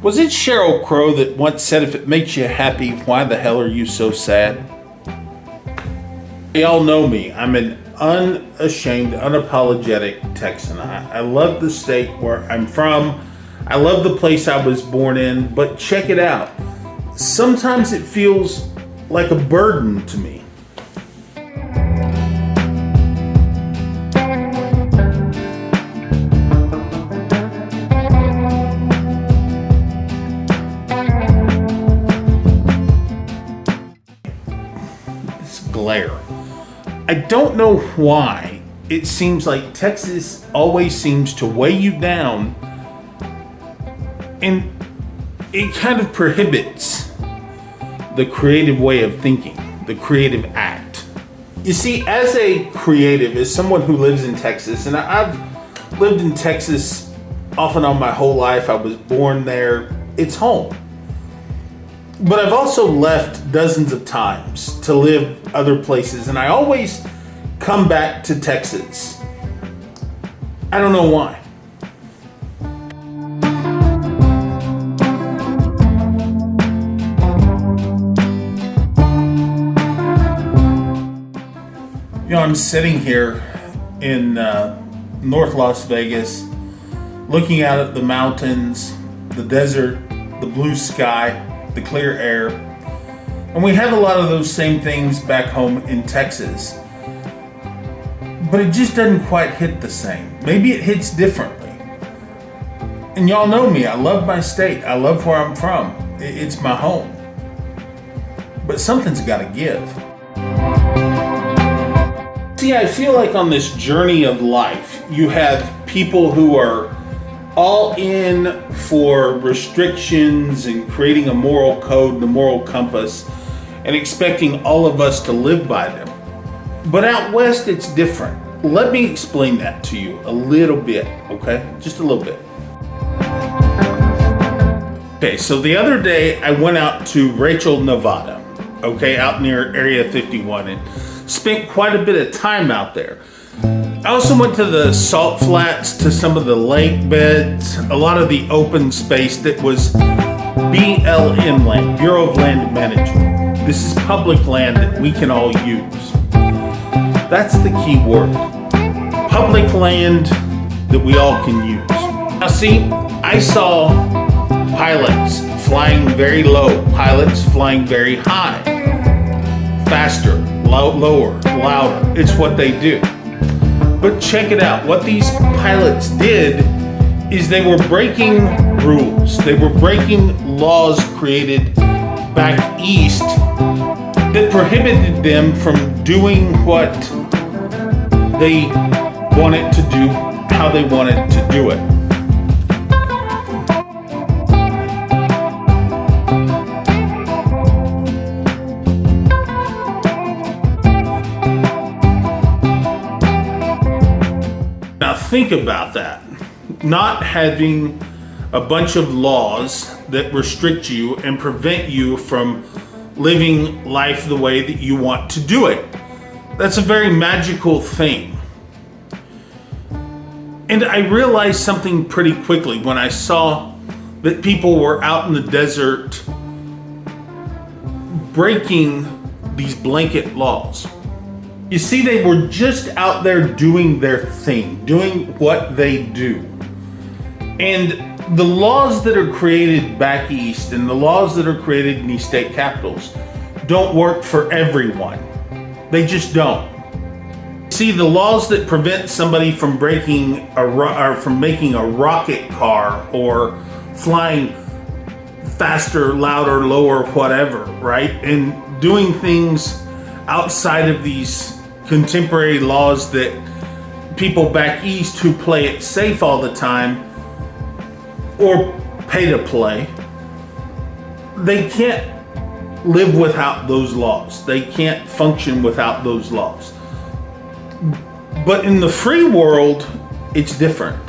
Was it Sheryl Crow that once said, if it makes you happy, why the hell are you so sad? Y'all know me. I'm an unashamed, unapologetic Texan. I love the state where I'm from. I love the place I was born in, but check it out. Sometimes it feels like a burden to me. Glare. I don't know why it seems like Texas always seems to weigh you down, and it kind of prohibits the creative way of thinking, the creative act. You see, as a creative, as someone who lives in Texas, and I've lived in Texas off and on my whole life, I was born there, it's home. But I've also left dozens of times to live other places, and I always come back to Texas. I don't know why. You know, I'm sitting here in North Las Vegas, looking out at the mountains, the desert, the blue sky, the clear air. And we have a lot of those same things back home in Texas. But it just doesn't quite hit the same. Maybe it hits differently. And y'all know me, I love my state. I love where I'm from. It's my home. But something's got to give. See, I feel like on this journey of life, you have people who are all in for restrictions and creating a moral code, the moral compass, and expecting all of us to live by them. But out west, it's different. Let me explain that to you a little bit, okay? Just a little bit. Okay, so the other day I went out to Rachel, Nevada, okay, out near Area 51, and spent quite a bit of time out there. I also went to the salt flats, to some of the lake beds, a lot of the open space that was BLM land, Bureau of Land Management. This is public land that we can all use. That's the key word. Public land that we all can use. Now see, I saw pilots flying very low, pilots flying very high, faster, lower, louder. It's what they do. But check it out. What these pilots did is they were breaking rules. They were breaking laws created back east that prohibited them from doing what they wanted to do, how they wanted to do it. Think about that. Not having a bunch of laws that restrict you and prevent you from living life the way that you want to do it. That's a very magical thing. And I realized something pretty quickly when I saw that people were out in the desert breaking these blanket laws. You see, they were just out there doing their thing, doing what they do. And the laws that are created back east and the laws that are created in these state capitals don't work for everyone. They just don't. See, the laws that prevent somebody from making a rocket car or flying faster, louder, lower, whatever, right? And doing things outside of these contemporary laws that people back east who play it safe all the time or pay to play, they can't live without those laws. They can't function without those laws. But in the free world, it's different.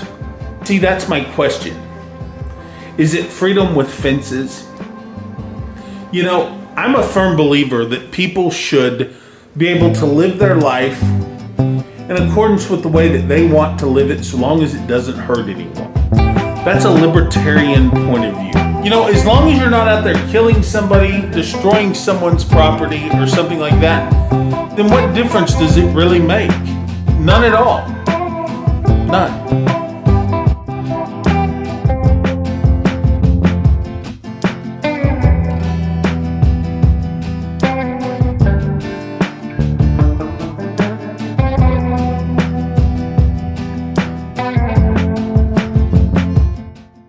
See, that's my question. Is it freedom with fences? You know, I'm a firm believer that people should be able to live their life in accordance with the way that they want to live it, so long as it doesn't hurt anyone. That's a libertarian point of view. You know, as long as you're not out there killing somebody, destroying someone's property, or something like that, then what difference does it really make? None at all. None.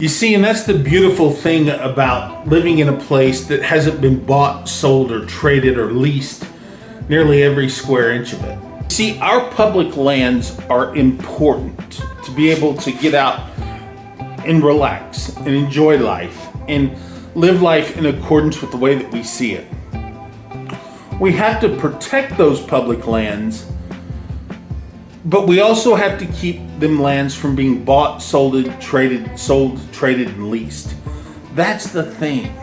You see, and that's the beautiful thing about living in a place that hasn't been bought, sold, or traded, or leased nearly every square inch of it. See, our public lands are important to be able to get out and relax and enjoy life and live life in accordance with the way that we see it. We have to protect those public lands, but we also have to keep them lands from being bought, sold, traded, and leased. That's the thing.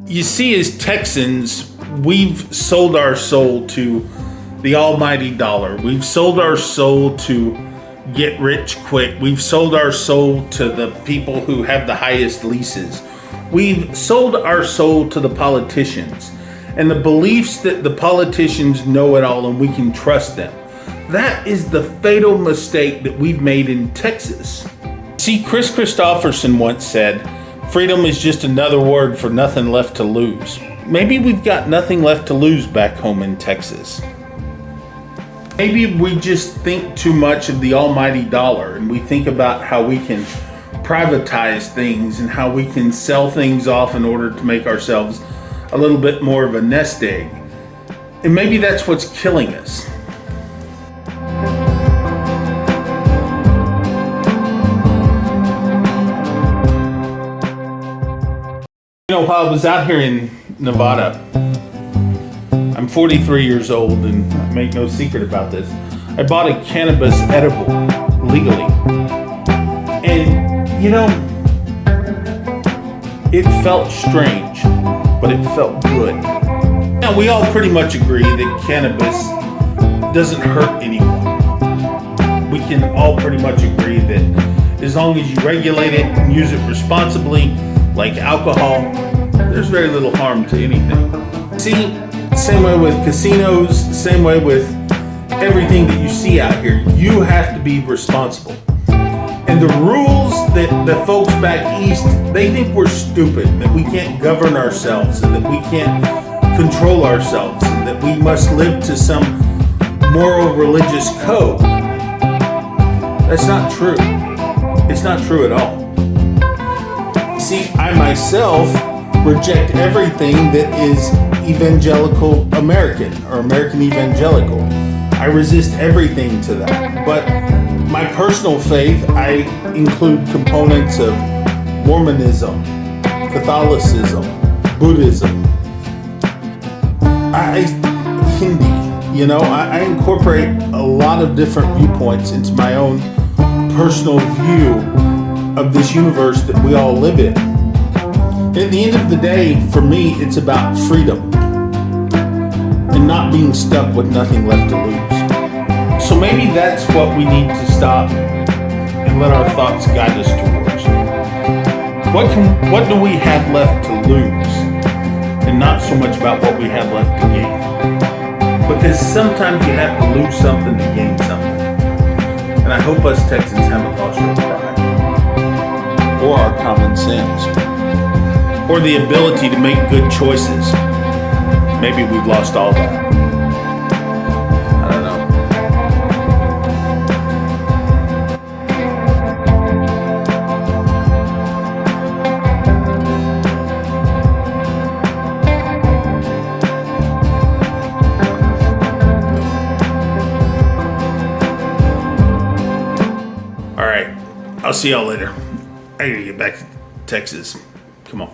You see, as Texans, we've sold our soul to the almighty dollar. We've sold our soul to get rich quick. We've sold our soul to the people who have the highest leases. We've sold our soul to the politicians and the beliefs that the politicians know it all and we can trust them. That is the fatal mistake that we've made in Texas. See, Chris Christopherson once said, "Freedom is just another word for nothing left to lose." Maybe we've got nothing left to lose back home in Texas. Maybe we just think too much of the almighty dollar, and we think about how we can privatize things and how we can sell things off in order to make ourselves a little bit more of a nest egg. And maybe that's what's killing us. You know, while I was out here in Nevada, I'm 43 years old, and I make no secret about this. I bought a cannabis edible legally. And, you know, it felt strange, but it felt good. Now, we all pretty much agree that cannabis doesn't hurt anyone. We can all pretty much agree that as long as you regulate it and use it responsibly, like alcohol, there's very little harm to anything. See, same way with casinos, same way with everything that you see out here. You have to be responsible. And the rules that the folks back east, they think we're stupid, that we can't govern ourselves, and that we can't control ourselves, and that we must live to some moral religious code. That's not true. It's not true at all. See, I myself reject everything that is evangelical American or American evangelical. I resist everything to that. But my personal faith, I include components of Mormonism, Catholicism, Buddhism, Hindi. You know, I incorporate a lot of different viewpoints into my own personal view of this universe that we all live in. At the end of the day, for me, it's about freedom and not being stuck with nothing left to lose. So maybe that's what we need to stop and let our thoughts guide us towards. What do we have left to lose, and not so much about what we have left to gain? Because sometimes you have to lose something to gain something. And I hope us Texans haven't lost our pride, or our common sense, or the ability to make good choices. Maybe we've lost all that. I don't know. All right. I'll see y'all later. I gotta get back to Texas. Come on.